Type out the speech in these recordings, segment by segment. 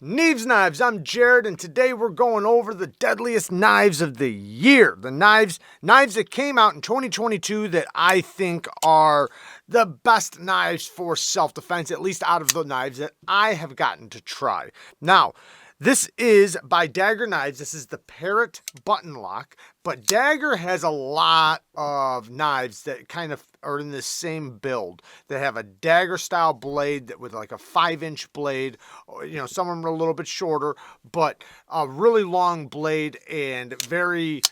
Kneves Knives, I'm Jared, and today we're going over the deadliest knives of the year. The knives that came out in 2022 that I think are the best knives for self-defense, at least out of the knives that I have gotten to try. Now, this is by Dagger Knives. This is the Parrot button lock, but Dagger has a lot of knives that kind of are in the same build. They have a Dagger style blade that with like a 5-inch blade, you know, some of them are a little bit shorter, but a really long blade and very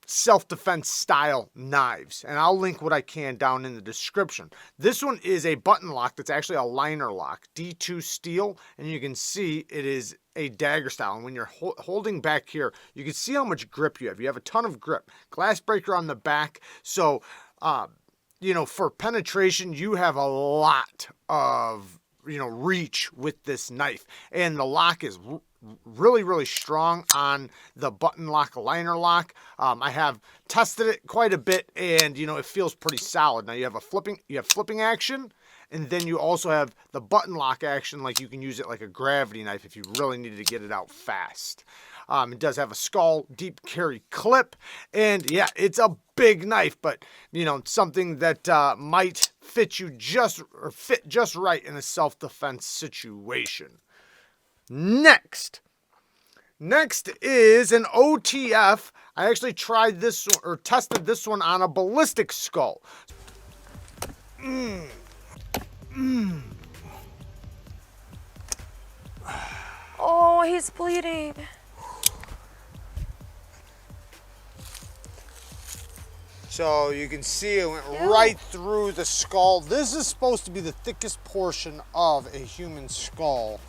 self-defense style knives. And I'll link what I can down in the description. This one is a button lock that's actually a liner lock, D2 steel, and you can see it is a Dagger style. And when you're holding back here, you can see how much grip you have. You have a ton of grip. Glass breaker on the back. So, you know, for penetration, you have a lot of, you know, reach with this knife. And the lock is really strong on the button lock liner lock. I have tested it quite a bit, and you know, it feels pretty solid. Now you have flipping action, and then you also have the button lock action, like you can use it like a gravity knife if you really needed to get it out fast. It does have a skull deep carry clip, and yeah, it's a big knife, but you know, something that might fit just right in a self-defense situation. Next is an OTF. I actually tried this one, or tested this one on a ballistic skull. Oh, he's bleeding. So you can see it went right through the skull. This is supposed to be the thickest portion of a human skull,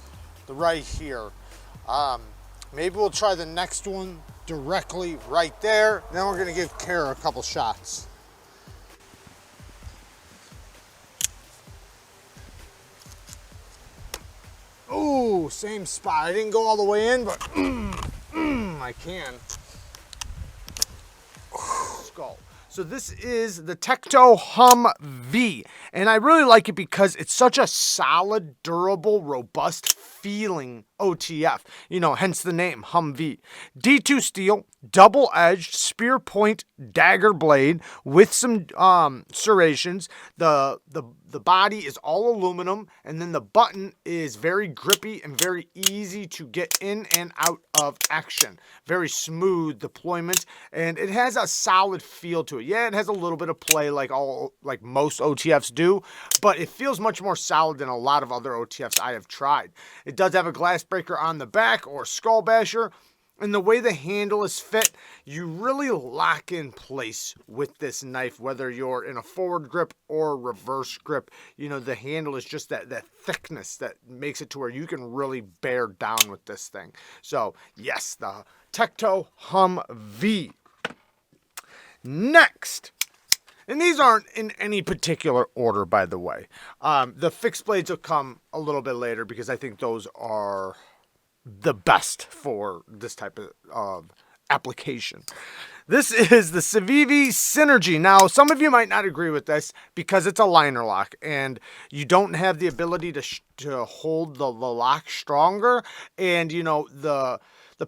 right here. Maybe we'll try the next one directly right there. Then we're gonna give Kara a couple shots. Ooh, same spot. I didn't go all the way in, but I can. Skull. So this is the TEKTO Humvee, and I really like it because it's such a solid, durable, robust feeling OTF, you know, hence the name Humvee. D2 steel, double-edged spear point dagger blade with some serrations. The body is all aluminum, and then the button is very grippy and very easy to get in and out of action. Very smooth deployment, and it has a solid feel to it. Yeah, it has a little bit of play like most OTFs do, but it feels much more solid than a lot of other OTFs I have tried. It does have a glass breaker on the back or skull basher. And the way the handle is fit, you really lock in place with this knife, whether you're in a forward grip or reverse grip. You know, the handle is just that thickness that makes it to where you can really bear down with this thing. So, yes, the TEKTO Humvee. Next. And these aren't in any particular order, by the way. The fixed blades will come a little bit later because I think those are the best for this type of application. This is the Civivi Synergy. Now, some of you might not agree with this because it's a liner lock and you don't have the ability to hold the lock stronger. And, you know, the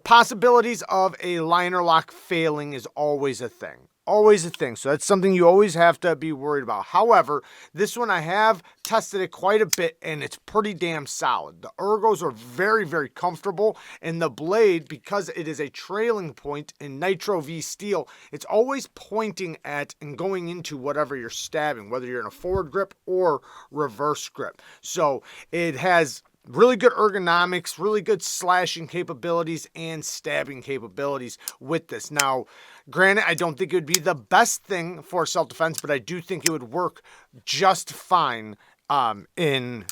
possibilities of a liner lock failing is always a thing. Always a thing. So that's something you always have to be worried about. However, this one I have tested it quite a bit and it's pretty damn solid. The ergos are very comfortable, and the blade, because it is a trailing point in Nitro V steel, it's always pointing at and going into whatever you're stabbing, whether you're in a forward grip or reverse grip. So it has really good ergonomics, really good slashing capabilities, and stabbing capabilities with this. Now, granted, I don't think it would be the best thing for self-defense, but I do think it would work just fine in,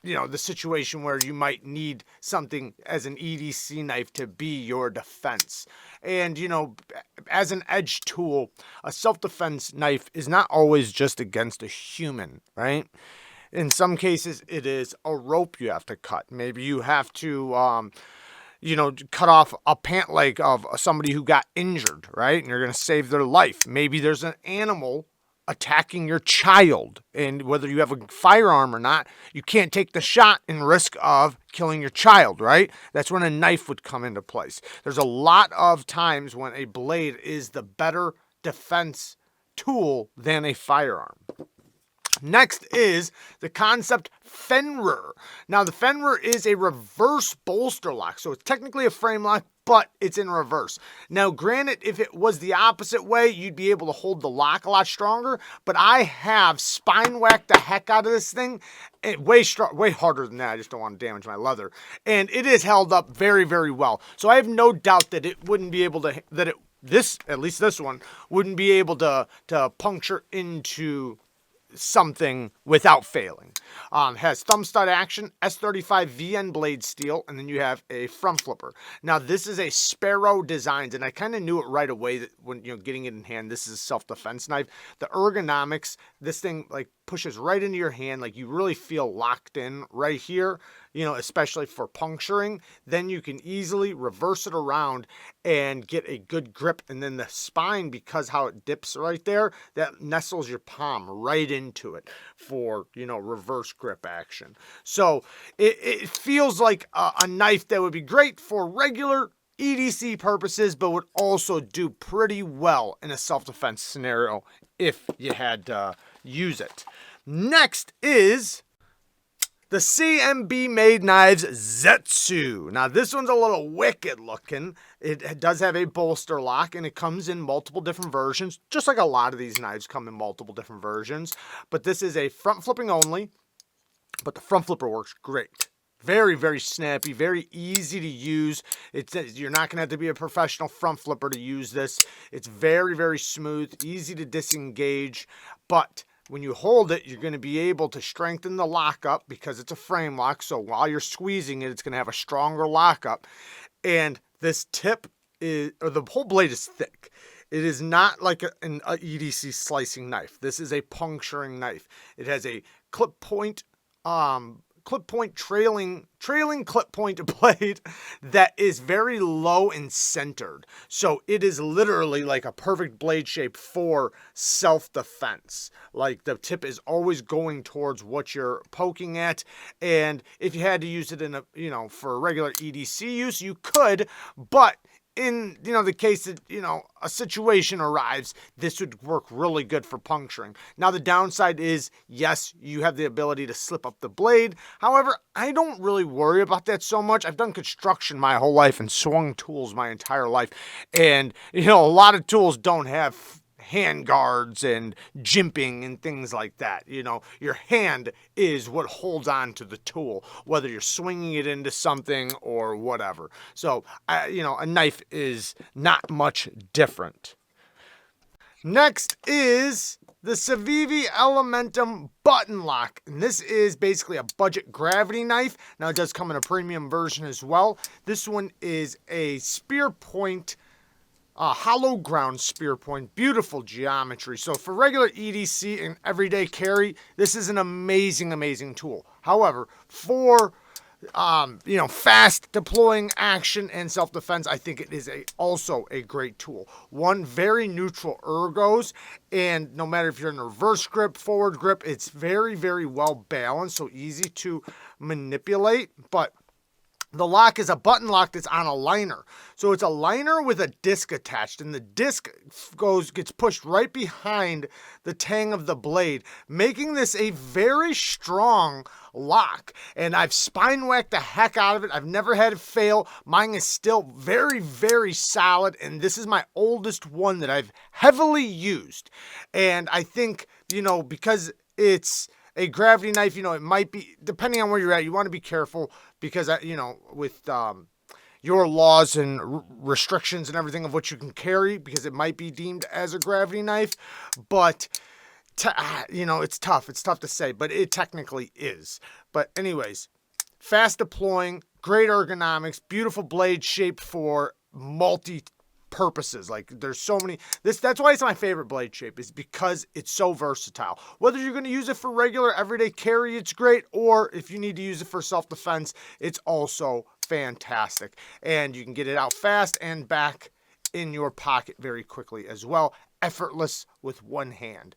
you know, the situation where you might need something as an EDC knife to be your defense. And, you know, as an edge tool, a self-defense knife is not always just against a human, right? In some cases, it is a rope you have to cut. Maybe you have to, you know, cut off a pant leg of somebody who got injured, right? And you're going to save their life. Maybe there's an animal attacking your child. And whether you have a firearm or not, you can't take the shot and risk of killing your child, right? That's when a knife would come into place. There's a lot of times when a blade is the better defense tool than a firearm. Next is the KANSEPT FENRIR. Now, the FENRIR is a reverse bolster lock, so it's technically a frame lock, but it's in reverse. Now, granted, if it was the opposite way, you'd be able to hold the lock a lot stronger, but I have spine whacked the heck out of this thing. Way harder than that. I just don't want to damage my leather. And it is held up very, very well. So I have no doubt that it wouldn't be able to, at least this one, wouldn't be able to puncture into something without failing. Has thumb stud action, S35 VN blade steel, and then you have a front flipper. Now, this is a Sparrow Designs, and I kind of knew it right away that when getting it in hand, this is a self-defense knife. The ergonomics, this thing like pushes right into your hand, like you really feel locked in right here, especially for puncturing. Then you can easily reverse it around and get a good grip. And then the spine, because how it dips right there, that nestles your palm right into it for, reverse grip action. So it feels like a knife that would be great for regular EDC purposes, but would also do pretty well in a self-defense scenario if you had to use it. Next is the CMB Made Knives Zetsu. Now, this one's a little wicked looking. It does have a bolster lock, and it comes in multiple different versions, just like a lot of these knives come in multiple different versions. But this is a front flipping only, but the front flipper works great. Very, very snappy, very easy to use. You're not going to have to be a professional front flipper to use this. It's very, very smooth, easy to disengage, but when you hold it, you're going to be able to strengthen the lockup because it's a frame lock. So while you're squeezing it, it's going to have a stronger lockup. And this tip the whole blade is thick. It is not like an EDC slicing knife. This is a puncturing knife. It has a clip point trailing clip point blade that is very low and centered. So it is literally like a perfect blade shape for self-defense. Like the tip is always going towards what you're poking at. And if you had to use it in for regular EDC use, you could, but in the case that a situation arrives, this would work really good for puncturing. Now the downside is, yes, you have the ability to slip up the blade. However, I don't really worry about that so much. I've done construction my whole life and swung tools my entire life, and a lot of tools don't have hand guards and jimping and things like that. Your hand is what holds on to the tool, whether you're swinging it into something or whatever. So, a knife is not much different. Next is the Civivi Elementum button lock. And this is basically a budget gravity knife. Now, it does come in a premium version as well. This one is a spear point, hollow ground spear point, beautiful geometry. So for regular EDC and everyday carry, this is an amazing, amazing tool. However, for fast deploying action and self-defense, I think it is also a great tool. One, very neutral ergos, and no matter if you're in reverse grip, forward grip, it's very, very well balanced, so easy to manipulate. But the lock is a button lock that's on a liner. So it's a liner with a disc attached, and the disc gets pushed right behind the tang of the blade, making this a very strong lock. And I've spine whacked the heck out of it. I've never had it fail. Mine is still very, very solid, and this is my oldest one that I've heavily used. And I think, because it's a gravity knife, it might be, depending on where you're at, you want to be careful because, with your laws and restrictions and everything of what you can carry, because it might be deemed as a gravity knife. But, it's tough. It's tough to say, but it technically is. But anyways, fast deploying, great ergonomics, beautiful blade shape for purposes. Like there's so many, that's why it's my favorite blade shape, is because it's so versatile. Whether you're going to use it for regular everyday carry, it's great, or if you need to use it for self-defense, it's also fantastic. And you can get it out fast and back in your pocket very quickly as well, effortless with one hand.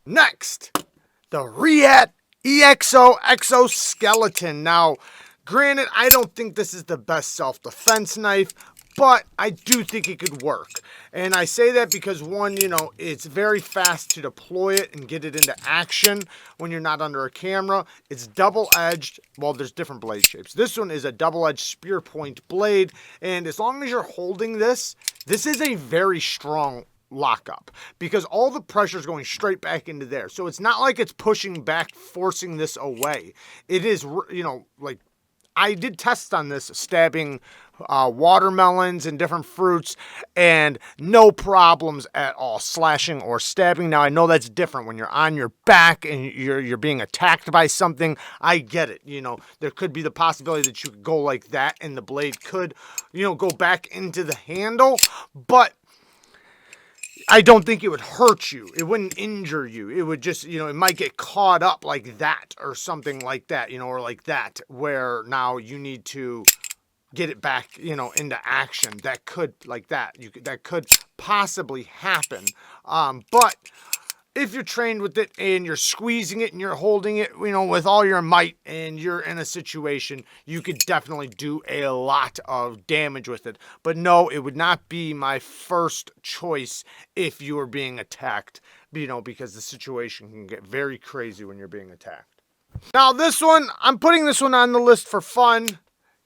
Next, the Reat Exo exoskeleton. Now, granted, I don't think this is the best self-defense knife, but I do think it could work. And I say that because one, it's very fast to deploy it and get it into action when you're not under a camera. It's double-edged. Well, there's different blade shapes. This one is a double-edged spear point blade. And as long as you're holding this, this is a very strong lockup because all the pressure is going straight back into there. So it's not like it's pushing back, forcing this away. It is, like I did tests on this, stabbing watermelons and different fruits, and no problems at all, slashing or stabbing. Now, I know that's different when you're on your back and you're being attacked by something. I get it. There could be the possibility that you could go like that and the blade could, go back into the handle, but I don't think it would hurt you. It wouldn't injure you. It would just, it might get caught up like that or something like that, or like that, where now you need to get it back, into action. That could, like that, that could possibly happen. But if you're trained with it and you're squeezing it and you're holding it, with all your might and you're in a situation, you could definitely do a lot of damage with it. But no, it would not be my first choice if you were being attacked, because the situation can get very crazy when you're being attacked. Now this one, I'm putting this one on the list for fun,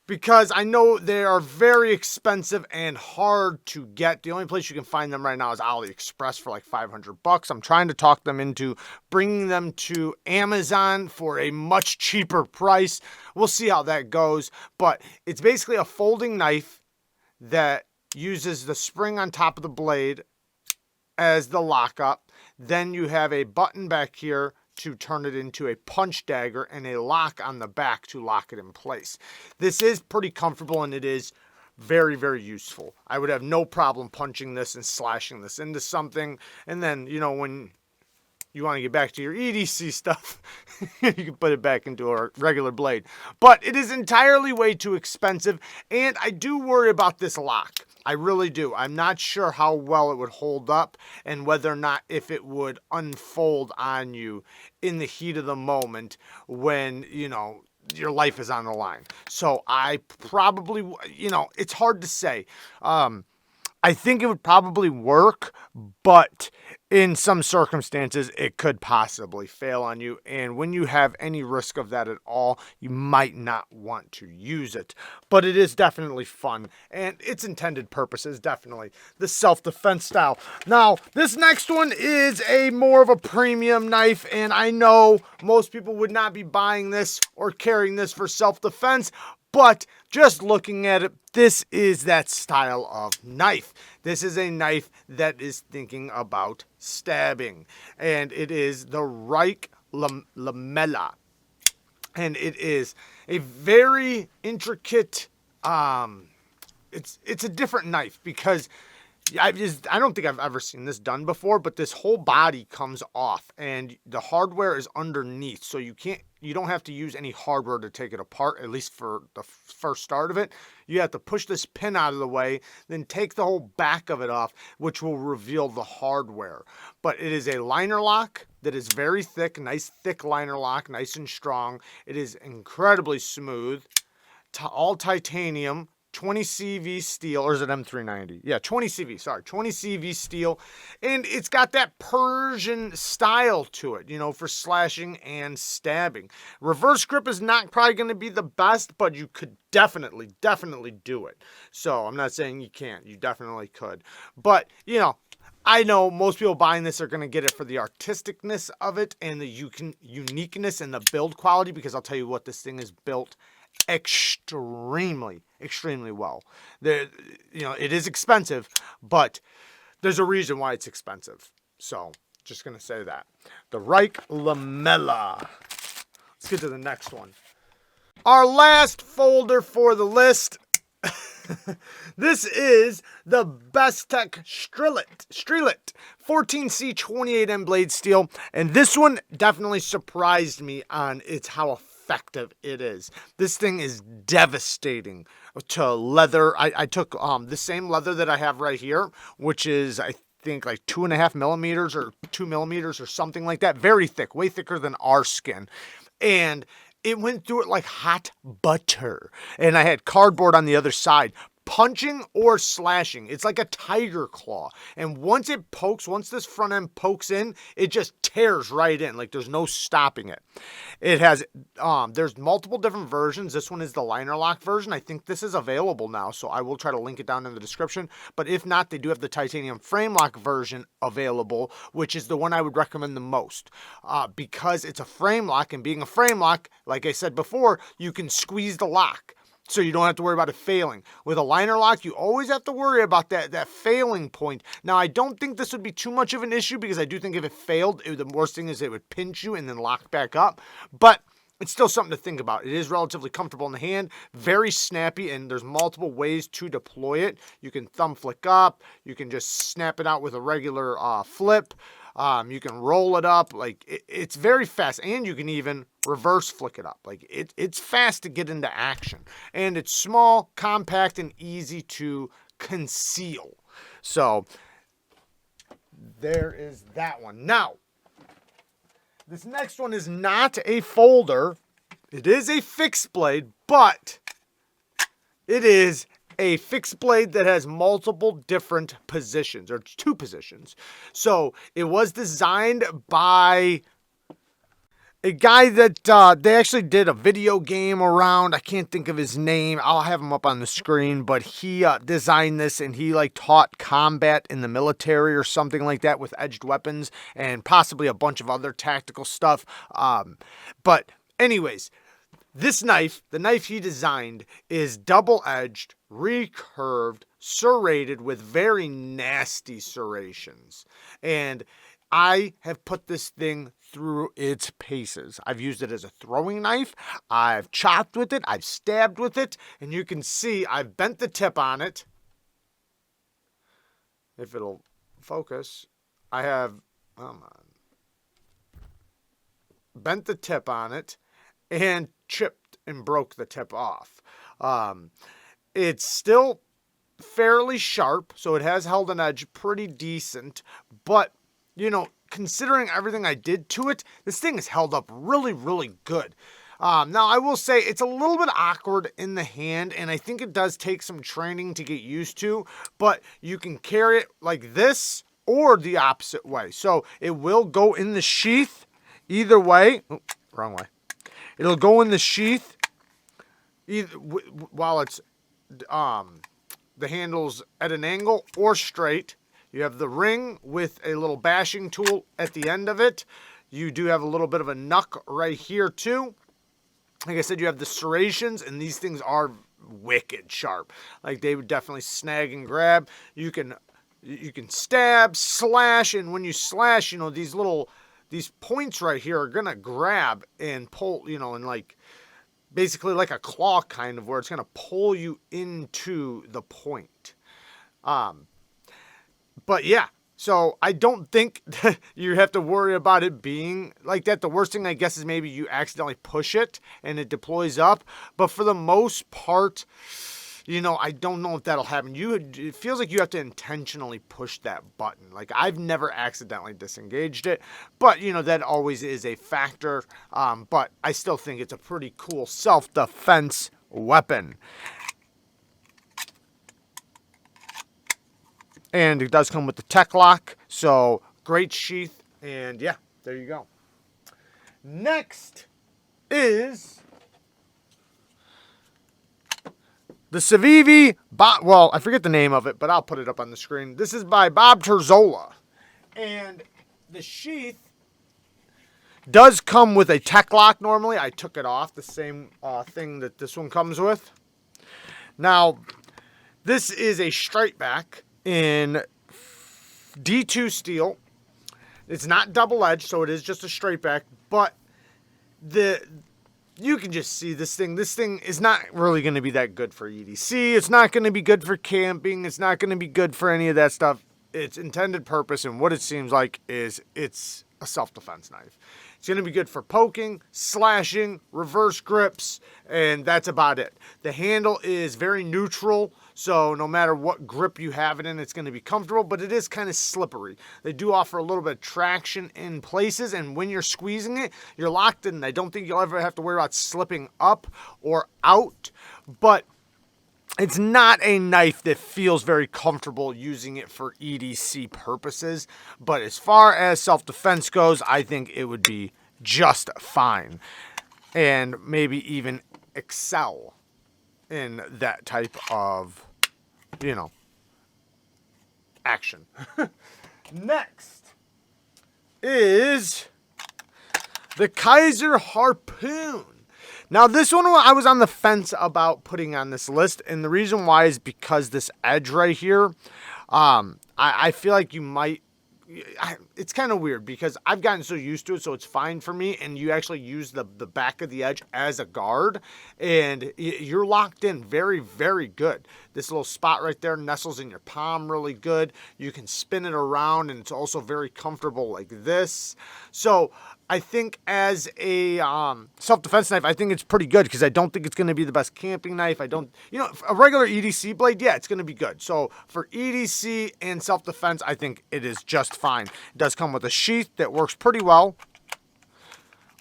because I know they are very expensive and hard to get. The only place you can find them right now is AliExpress for like $500. I'm trying to talk them into bringing them to Amazon for a much cheaper price. We'll see how that goes. But it's basically a folding knife that uses the spring on top of the blade as the lockup. Then you have a button back here to turn it into a punch dagger and a lock on the back to lock it in place. This is pretty comfortable and it is very, very useful. I would have no problem punching this and slashing this into something. And then, when you want to get back to your EDC stuff, you can put it back into a regular blade. But it is entirely way too expensive, and I do worry about this lock. I really do. I'm not sure how well it would hold up and whether or not if it would unfold on you in the heat of the moment when, your life is on the line. So I probably, it's hard to say. I think it would probably work, but in some circumstances, it could possibly fail on you. And when you have any risk of that at all, you might not want to use it. But it is definitely fun, and its intended purpose is definitely the self-defense style. Now, this next one is a more of a premium knife, and I know most people would not be buying this or carrying this for self-defense, but just looking at it, this is that style of knife. This is a knife that is thinking about stabbing. And it is the Reich Lamela. And it is a very intricate, it's a different knife because I don't think I've ever seen this done before, but this whole body comes off and the hardware is underneath. So you don't have to use any hardware to take it apart, at least for the first start of it. You have to push this pin out of the way, then take the whole back of it off, which will reveal the hardware. But it is a liner lock that is very thick, nice thick liner lock, nice and strong. It is incredibly smooth, all titanium. 20 CV steel, or is it M390? Yeah, 20 CV, sorry, 20 CV steel. And it's got that Persian style to it, for slashing and stabbing. Reverse grip is not probably going to be the best, but you could definitely do it. So I'm not saying you can't, you definitely could. But, I know most people buying this are going to get it for the artisticness of it and the uniqueness and the build quality, because I'll tell you what, this thing is built extremely well. It is expensive, but there's a reason why it's expensive. So just gonna say that. The Reich Lamela. Let's get to the next one. Our last folder for the list. This is the Bestech STRELIT 14C 28M blade steel, and this one definitely surprised me on how effective it is. This thing is devastating to leather. I took the same leather that I have right here, which is, I think like 2.5 millimeters or 2 millimeters or something like that. Very thick, way thicker than our skin. And it went through it like hot butter. And I had cardboard on the other side. Punching or slashing, it's like a tiger claw. And once it pokes, once this front end pokes in, it just tears right in. Like there's no stopping it. It has, there's multiple different versions. This one is the liner lock version. I think this is available now, so I will try to link it down in the description. But if not, they do have the titanium frame lock version available, which is the one I would recommend the most. Because it's a frame lock, and being a frame lock, like I said before, you can squeeze the lock. So you don't have to worry about it failing. With a liner lock, you always have to worry about that failing point. Now, I don't think this would be too much of an issue because I do think if it failed, the worst thing is it would pinch you and then lock back up. But it's still something to think about. It is relatively comfortable in the hand, very snappy, and there's multiple ways to deploy it. You can thumb flick up. You can just snap it out with a regular flip. You can roll it up. Like it's very fast, and you can even reverse flick it up. Like it's fast to get into action, and it's small, compact, and easy to conceal. So there is that one. Now, this next one is not a folder. It is a fixed blade, but it is a fixed blade that has multiple different positions, or 2 positions. So it was designed by a guy that they actually did a video game around. I can't think of his name. I'll have him up on the screen, but he designed this, and he like taught combat in the military or something like that with edged weapons and possibly a bunch of other tactical stuff. But anyways, this knife, the knife he designed, is double-edged, recurved, serrated with very nasty serrations. And I have put this thing through its paces. I've used it as a throwing knife. I've chopped with it. I've stabbed with it. And you can see I've bent the tip on it. If it'll focus. I have, come on, bent the tip on it and chipped and broke the tip off. It's still fairly sharp, so it has held an edge pretty decent, but, you know, considering everything I did to it, this thing has held up really, really good. Now, I will say it's a little bit awkward in the hand, and I think it does take some training to get used to, but you can carry it like this or the opposite way. So it will go in the sheath either way. Oh, wrong way. It'll go in the sheath either while it's the handle's at an angle or straight. You have the ring with a little bashing tool at the end of it. You do have a little bit of a knuck right here too. Like I said, you have the serrations, and these things are wicked sharp. Like they would definitely snag and grab. You can stab, slash, and when you slash, you know, these points right here are gonna grab and pull, you know, and like basically like a claw kind of, where it's gonna pull you into the point. But yeah, so I don't think you have to worry about it being like that. The worst thing, I guess, is maybe you accidentally push it and it deploys up. But for the most part, you know, I don't know if that'll happen. It feels like you have to intentionally push that button. Like, I've never accidentally disengaged it, but, you know, that always is a factor. But I still think it's a pretty cool self-defense weapon. And it does come with the tech lock, so great sheath, and yeah, there you go. Next is the Civivi, well, I forget the name of it, but I'll put it up on the screen. This is by Bob Terzola, and the sheath does come with a tech lock normally. I took it off, the same thing that this one comes with. Now, this is a straight back in D2 steel. It's not double-edged, so it is just a straight back, but you can just see this thing. This thing is not really going to be that good for EDC. It's not going to be good for camping. It's not going to be good for any of that stuff. Its intended purpose and what it seems like is it's a self-defense knife. It's going to be good for poking, slashing, reverse grips, and that's about it. The handle is very neutral, so no matter what grip you have it in, it's going to be comfortable, but it is kind of slippery. They do offer a little bit of traction in places, and when you're squeezing it, you're locked in. I don't think you'll ever have to worry about slipping up or out, but it's not a knife that feels very comfortable using it for EDC purposes, but as far as self-defense goes, I think it would be just fine, and maybe even excel in that type of, you know, action. Next is the Kaiser Harpoon. Now, this one I was on the fence about putting on this list, and the reason why is because this edge right here, I feel like you might, it's kind of weird because I've gotten so used to it, so it's fine for me, and you actually use the back of the edge as a guard, and you're locked in very, very good. This little spot right there nestles in your palm really good. You can spin it around, and it's also very comfortable like this. So I think as a self-defense knife, I think it's pretty good because I don't think it's going to be the best camping knife. A regular EDC blade, yeah, it's going to be good. So for EDC and self-defense, I think it is just fine. It does come with a sheath that works pretty well.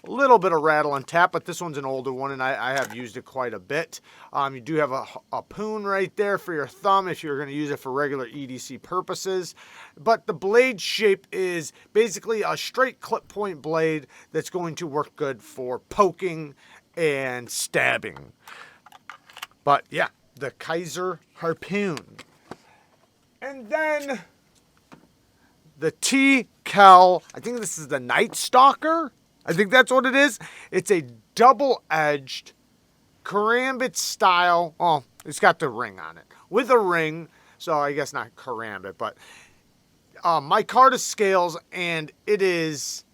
A little bit of rattle and tap, but this one's an older one, and I have used it quite a bit. You do have a harpoon right there for your thumb if you're going to use it for regular EDC purposes. But the blade shape is basically a straight clip point blade that's going to work good for poking and stabbing. But yeah, the Kaiser Harpoon. And then the TKELL, I think this is the Nightstalker. I think that's what it is. It's a double-edged karambit style. Oh, it's got the ring on it. With a ring, so I guess not karambit, but micarta scales, and it is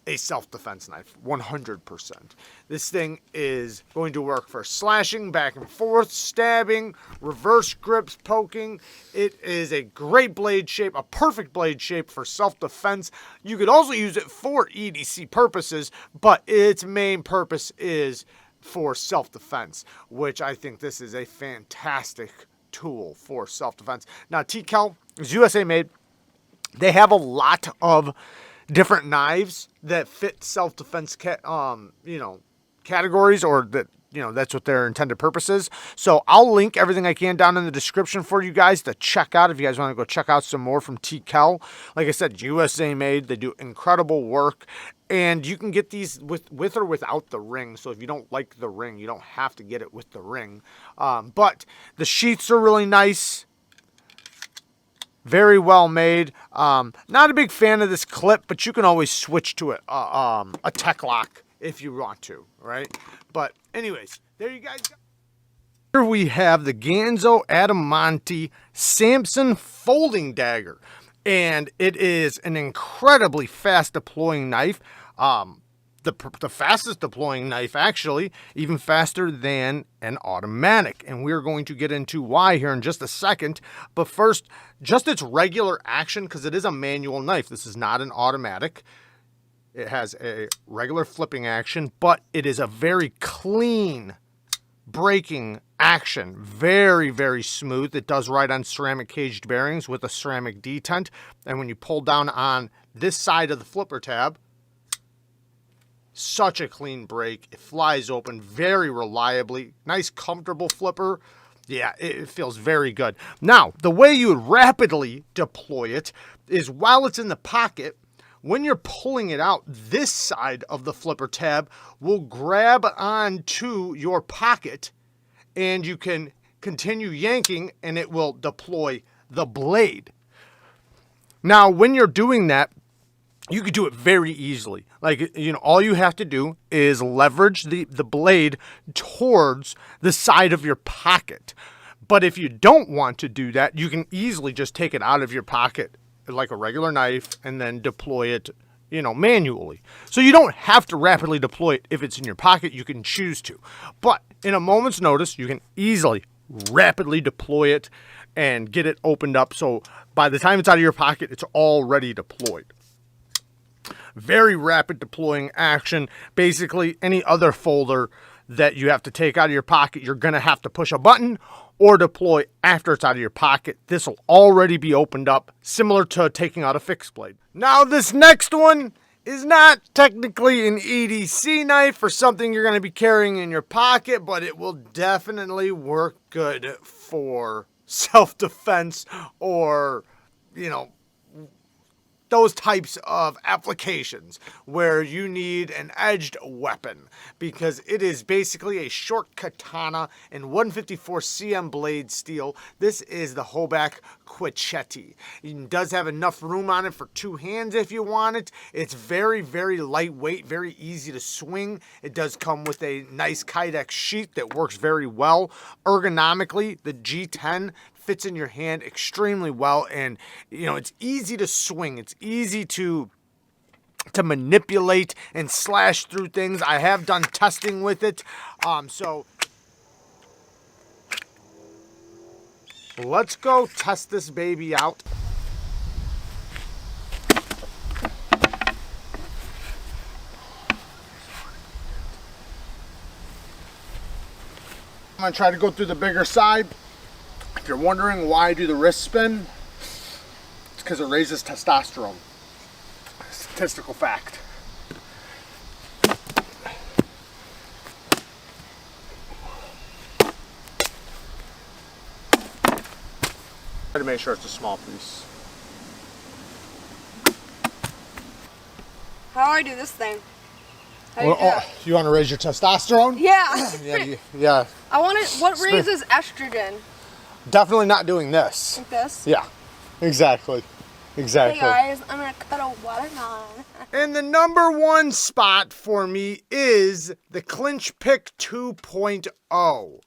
a self-defense knife, 100%. This thing is going to work for slashing back and forth, stabbing, reverse grips, poking. It is a great blade shape, a perfect blade shape for self-defense. You could also use it for EDC purposes, but its main purpose is for self-defense, which I think this is a fantastic tool for self-defense. Now, TKELL is USA made. They have a lot of different knives that fit self-defense categories, or that, that's what their intended purpose is. So I'll link everything I can down in the description for you guys to check out if you guys want to go check out some more from TKELL. Like I said, USA made. They do incredible work, and you can get these with or without the ring. So if you don't like the ring, you don't have to get it with the ring. But the sheaths are really nice. Very well made. Not a big fan of this clip, but you can always switch to a tech lock if you want to, right? But anyways, there you guys go. Here we have the Ganzo Adimanti Samson folding dagger, and it is an incredibly fast deploying knife. The fastest deploying knife, actually, even faster than an automatic. And we're going to get into why here in just a second. But first, just its regular action, because it is a manual knife. This is not an automatic. It has a regular flipping action, but it is a very clean braking action. Very, very smooth. It does ride on ceramic caged bearings with a ceramic detent. And when you pull down on this side of the flipper tab, such a clean break. It flies open very reliably. Nice, comfortable flipper. Yeah, it feels very good. Now, the way you would rapidly deploy it is while it's in the pocket, when you're pulling it out, this side of the flipper tab will grab onto your pocket, and you can continue yanking, and it will deploy the blade. Now, when you're doing that, you could do it very easily. Like, all you have to do is leverage the blade towards the side of your pocket. But if you don't want to do that, you can easily just take it out of your pocket like a regular knife and then deploy it, manually. So you don't have to rapidly deploy it if it's in your pocket. You can choose to. But in a moment's notice, you can easily rapidly deploy it and get it opened up. So by the time it's out of your pocket, it's already deployed. very rapid deploying action. Basically, any other folder that you have to take out of your pocket, you're going to have to push a button or deploy after it's out of your pocket. This will already be opened up, similar to taking out a fixed blade. Now, this next one is not technically an EDC knife or something you're going to be carrying in your pocket, but it will definitely work good for self-defense or, you know, those types of applications where you need an edged weapon, because it is basically a short katana in 154 cm blade steel. This is the Hoback Kwaichete. It does have enough room on it for 2 hands if you want it. It's very, very lightweight, very easy to swing. It does come with a nice Kydex sheath that works very well. Ergonomically, the G10 fits in your hand extremely well, and you know, it's easy to swing. It's easy to manipulate and slash through things. I have done testing with it. So let's go test this baby out. I'm gonna try to go through the bigger side. If you're wondering why I do the wrist spin, it's because it raises testosterone. Statistical fact. Try to make sure it's a small piece. How do I do this thing? How do you Well, do it? you want to raise your testosterone? Yeah. Yeah. I want it. What raises estrogen? Definitely not doing this. Like this? Yeah, exactly. Hey guys, I'm gonna cut a watermelon. And the number 1 spot for me is the Clinch Pick 2.0.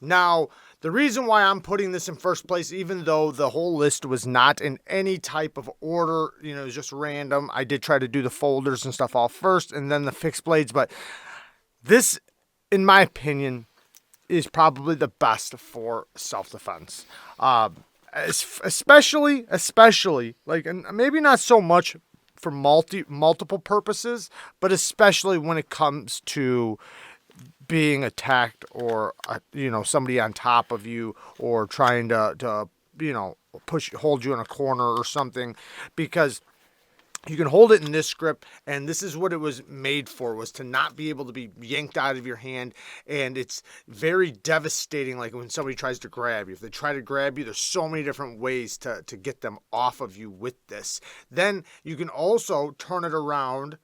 Now, the reason why I'm putting this in first place, even though the whole list was not in any type of order, you know, it was just random. I did try to do the folders and stuff all first and then the fixed blades, but this, in my opinion, is probably the best for self-defense. Especially, like, and maybe not so much for multiple purposes, but especially when it comes to being attacked or, you know, somebody on top of you or trying to you know, hold you in a corner or something, because you can hold it in this grip, and this is what it was made for, was to not be able to be yanked out of your hand. And it's very devastating, like when somebody tries to grab you. If they try to grab you, there's so many different ways to get them off of you with this. Then you can also turn it around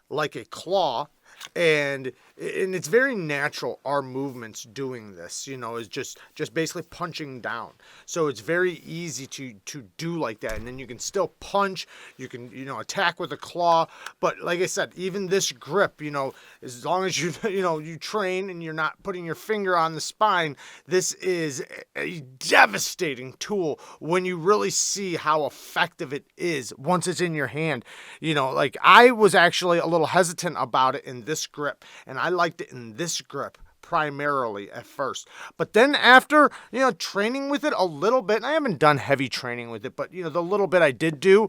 like a claw, and it's very natural, our movements doing this, you know, is just basically punching down. So it's very easy to do like that, and then you can still punch, you can, you know, attack with a claw. But like I said, even this grip, you know, as long as you train and you're not putting your finger on the spine, this is a devastating tool when you really see how effective it is once it's in your hand. You know, like, I was actually a little hesitant about it in this grip, and I liked it in this grip primarily at first. But then after, you know, training with it a little bit, and I haven't done heavy training with it, but, you know, the little bit I did do,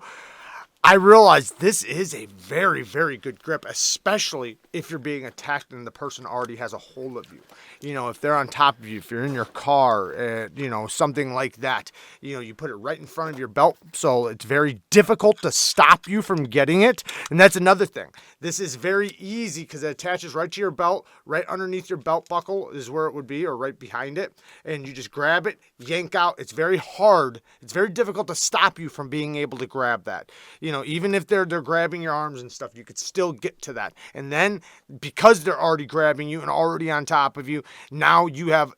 I realized this is a very, very good grip, especially if you're being attacked and the person already has a hold of you. You know, if they're on top of you, if you're in your car, you know, something like that, you know, you put it right in front of your belt, so it's very difficult to stop you from getting it. And that's another thing. This is very easy because it attaches right to your belt, right underneath your belt buckle is where it would be, or right behind it. And you just grab it, yank out. It's very hard. It's very difficult to stop you from being able to grab that. You know, even if they're grabbing your arms and stuff, you could still get to that. And then, because they're already grabbing you and already on top of you, now you have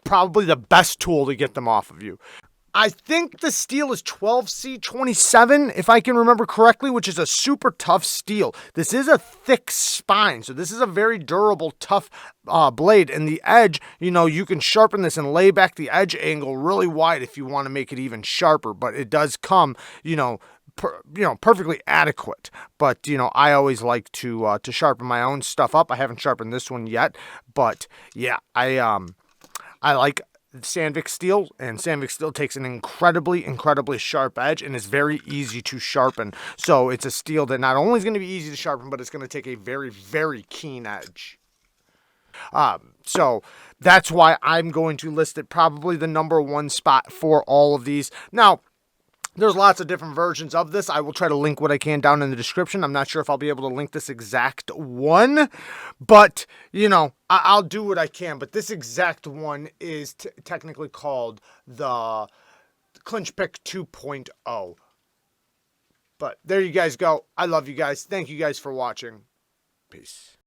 probably the best tool to get them off of you. I think the steel is 12C27, if I can remember correctly, which is a super tough steel. This is a thick spine, so this is a very durable, tough blade. And the edge, you know, you can sharpen this and lay back the edge angle really wide if you want to make it even sharper. But it does come, you know, perfectly adequate. But, you know, I always like to sharpen my own stuff up. I haven't sharpened this one yet, but yeah, I like Sandvik steel, and Sandvik steel takes an incredibly sharp edge and is very easy to sharpen. So it's a steel that not only is going to be easy to sharpen, but it's going to take a very keen edge. So that's why I'm going to list it probably the number one spot for all of these. Now, there's lots of different versions of this. I will try to link what I can down in the description. I'm not sure if I'll be able to link this exact one, but, you know, I'll do what I can. But this exact one is technically called the Clinch Pick 2.0. But there you guys go. I love you guys. Thank you guys for watching. Peace.